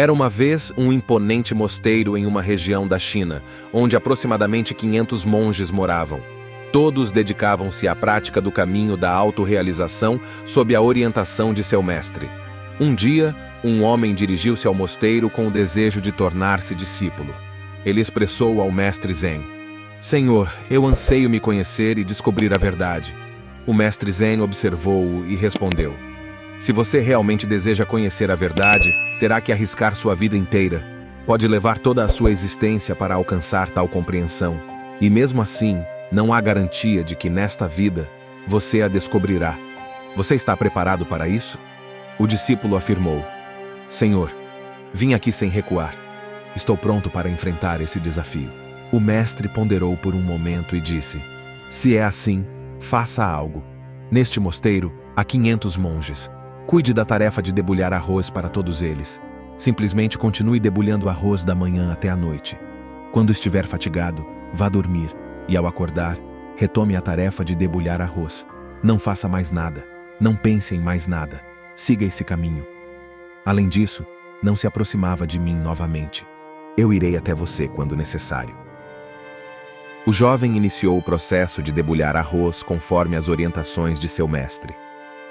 Era uma vez um imponente mosteiro em uma região da China, onde aproximadamente 500 monges moravam. Todos dedicavam-se à prática do caminho da autorrealização sob a orientação de seu mestre. Um dia, um homem dirigiu-se ao mosteiro com o desejo de tornar-se discípulo. Ele expressou ao mestre Zen: "Senhor, eu anseio me conhecer e descobrir a verdade." O mestre Zen observou-o e respondeu: "Se você realmente deseja conhecer a verdade, terá que arriscar sua vida inteira. Pode levar toda a sua existência para alcançar tal compreensão. E mesmo assim, não há garantia de que nesta vida você a descobrirá. Você está preparado para isso?" O discípulo afirmou: "Senhor, vim aqui sem recuar. Estou pronto para enfrentar esse desafio." O mestre ponderou por um momento e disse: "Se é assim, faça algo. Neste mosteiro há 500 monges. Cuide da tarefa de debulhar arroz para todos eles. Simplesmente continue debulhando arroz da manhã até a noite. Quando estiver fatigado, vá dormir e, ao acordar, retome a tarefa de debulhar arroz. Não faça mais nada. Não pense em mais nada. Siga esse caminho. Além disso, não se aproximava de mim novamente. Eu irei até você quando necessário." O jovem iniciou o processo de debulhar arroz conforme as orientações de seu mestre.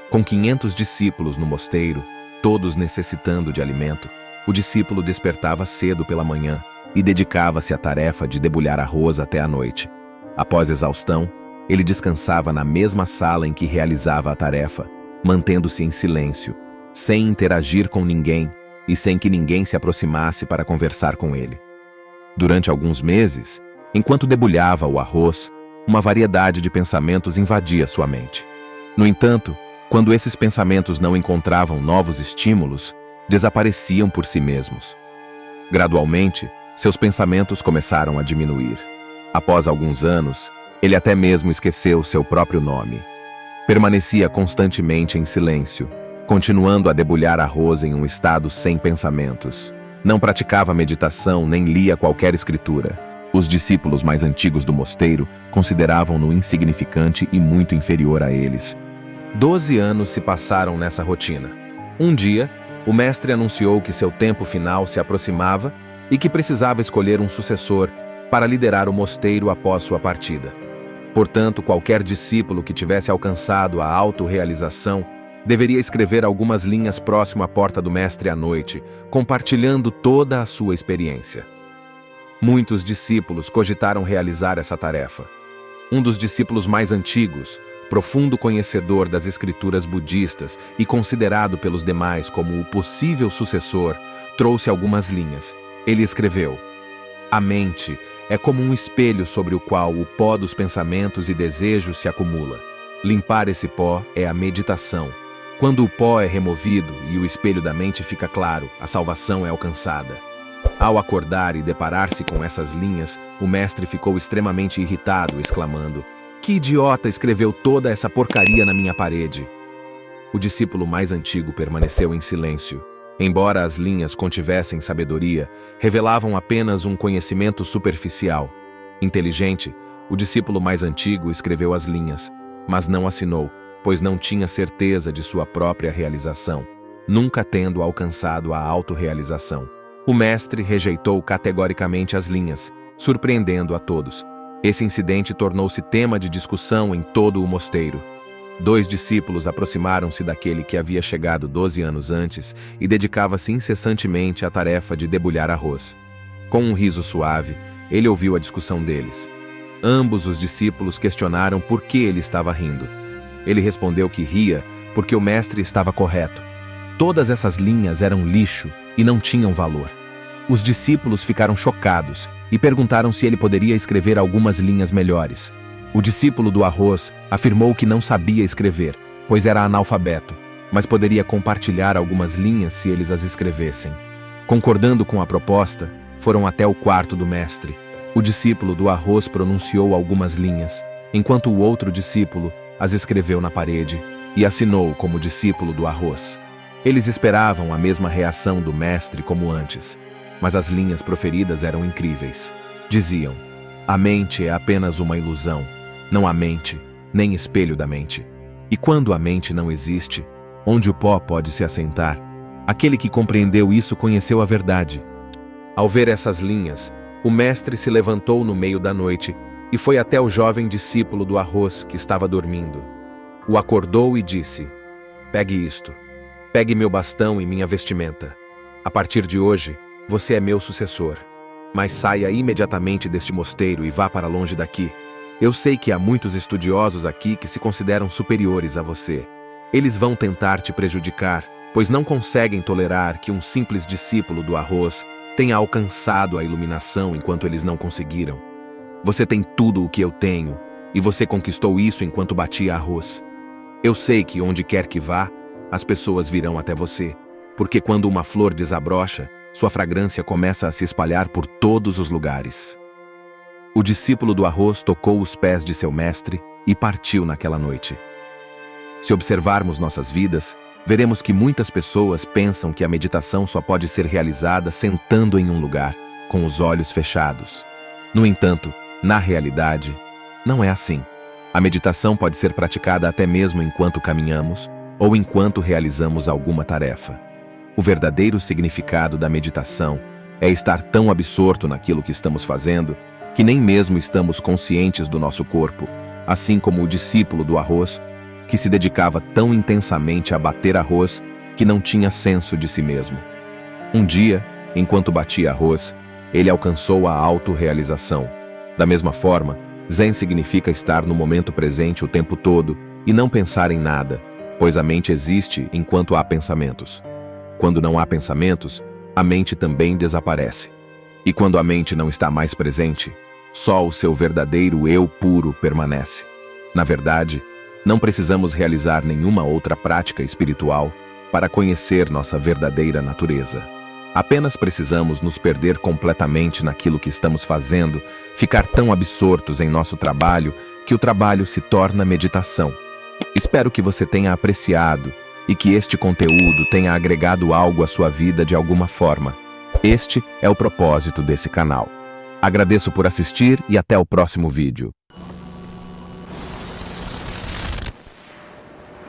Com 500 discípulos no mosteiro, todos necessitando de alimento, o discípulo despertava cedo pela manhã e dedicava-se à tarefa de debulhar arroz até a noite. Após exaustão, ele descansava na mesma sala em que realizava a tarefa, mantendo-se em silêncio, sem interagir com ninguém e sem que ninguém se aproximasse para conversar com ele. Durante alguns meses, enquanto debulhava o arroz, uma variedade de pensamentos invadia sua mente. No entanto, quando esses pensamentos não encontravam novos estímulos, desapareciam por si mesmos. Gradualmente, seus pensamentos começaram a diminuir. Após alguns anos, ele até mesmo esqueceu seu próprio nome. Permanecia constantemente em silêncio, continuando a debulhar arroz em um estado sem pensamentos. Não praticava meditação nem lia qualquer escritura. Os discípulos mais antigos do mosteiro consideravam-no insignificante e muito inferior a eles. 12 anos se passaram nessa rotina. Um dia, o mestre anunciou que seu tempo final se aproximava e que precisava escolher um sucessor para liderar o mosteiro após sua partida. Portanto, qualquer discípulo que tivesse alcançado a autorrealização deveria escrever algumas linhas próximo à porta do mestre à noite, compartilhando toda a sua experiência. Muitos discípulos cogitaram realizar essa tarefa. Um dos discípulos mais antigos, profundo conhecedor das escrituras budistas e considerado pelos demais como o possível sucessor, trouxe algumas linhas. Ele escreveu: "A mente é como um espelho sobre o qual o pó dos pensamentos e desejos se acumula. Limpar esse pó é a meditação. Quando o pó é removido e o espelho da mente fica claro, a salvação é alcançada." Ao acordar e deparar-se com essas linhas, o mestre ficou extremamente irritado, exclamando: "Que idiota escreveu toda essa porcaria na minha parede?" O discípulo mais antigo permaneceu em silêncio. Embora as linhas contivessem sabedoria, revelavam apenas um conhecimento superficial. Inteligente, o discípulo mais antigo escreveu as linhas, mas não assinou, pois não tinha certeza de sua própria realização, nunca tendo alcançado a autorrealização. O mestre rejeitou categoricamente as linhas, surpreendendo a todos. Esse incidente tornou-se tema de discussão em todo o mosteiro. 2 discípulos aproximaram-se daquele que havia chegado 12 anos antes e dedicava-se incessantemente à tarefa de debulhar arroz. Com um riso suave, ele ouviu a discussão deles. Ambos os discípulos questionaram por que ele estava rindo. Ele respondeu que ria porque o mestre estava correto. Todas essas linhas eram lixo e não tinham valor. Os discípulos ficaram chocados e perguntaram se ele poderia escrever algumas linhas melhores. O discípulo do arroz afirmou que não sabia escrever, pois era analfabeto, mas poderia compartilhar algumas linhas se eles as escrevessem. Concordando com a proposta, foram até o quarto do mestre. O discípulo do arroz pronunciou algumas linhas, enquanto o outro discípulo as escreveu na parede e assinou como discípulo do arroz. Eles esperavam a mesma reação do mestre como antes, mas as linhas proferidas eram incríveis. Diziam: "A mente é apenas uma ilusão. Não há mente, nem espelho da mente. E quando a mente não existe, onde o pó pode se assentar? Aquele que compreendeu isso conheceu a verdade. Ao ver essas linhas, o mestre se levantou no meio da noite e foi até o jovem discípulo do arroz que estava dormindo. O acordou e disse: "Pegue isto. Pegue meu bastão e minha vestimenta. A partir de hoje, você é meu sucessor. Mas saia imediatamente deste mosteiro e vá para longe daqui. Eu sei que há muitos estudiosos aqui que se consideram superiores a você. Eles vão tentar te prejudicar, pois não conseguem tolerar que um simples discípulo do arroz tenha alcançado a iluminação enquanto eles não conseguiram. Você tem tudo o que eu tenho, e você conquistou isso enquanto batia arroz. Eu sei que onde quer que vá, as pessoas virão até você, porque quando uma flor desabrocha, sua fragrância começa a se espalhar por todos os lugares." O discípulo do arroz tocou os pés de seu mestre e partiu naquela noite. Se observarmos nossas vidas, veremos que muitas pessoas pensam que a meditação só pode ser realizada sentando em um lugar, com os olhos fechados. No entanto, na realidade, não é assim. A meditação pode ser praticada até mesmo enquanto caminhamos ou enquanto realizamos alguma tarefa. O verdadeiro significado da meditação é estar tão absorto naquilo que estamos fazendo que nem mesmo estamos conscientes do nosso corpo, assim como o discípulo do arroz, que se dedicava tão intensamente a bater arroz que não tinha senso de si mesmo. Um dia, enquanto batia arroz, ele alcançou a autorrealização. Da mesma forma, Zen significa estar no momento presente o tempo todo e não pensar em nada, pois a mente existe enquanto há pensamentos. Quando não há pensamentos, a mente também desaparece. E quando a mente não está mais presente, só o seu verdadeiro eu puro permanece. Na verdade, não precisamos realizar nenhuma outra prática espiritual para conhecer nossa verdadeira natureza. Apenas precisamos nos perder completamente naquilo que estamos fazendo, ficar tão absortos em nosso trabalho que o trabalho se torna meditação. Espero que você tenha apreciado e que este conteúdo tenha agregado algo à sua vida de alguma forma. Este é o propósito desse canal. Agradeço por assistir e até o próximo vídeo.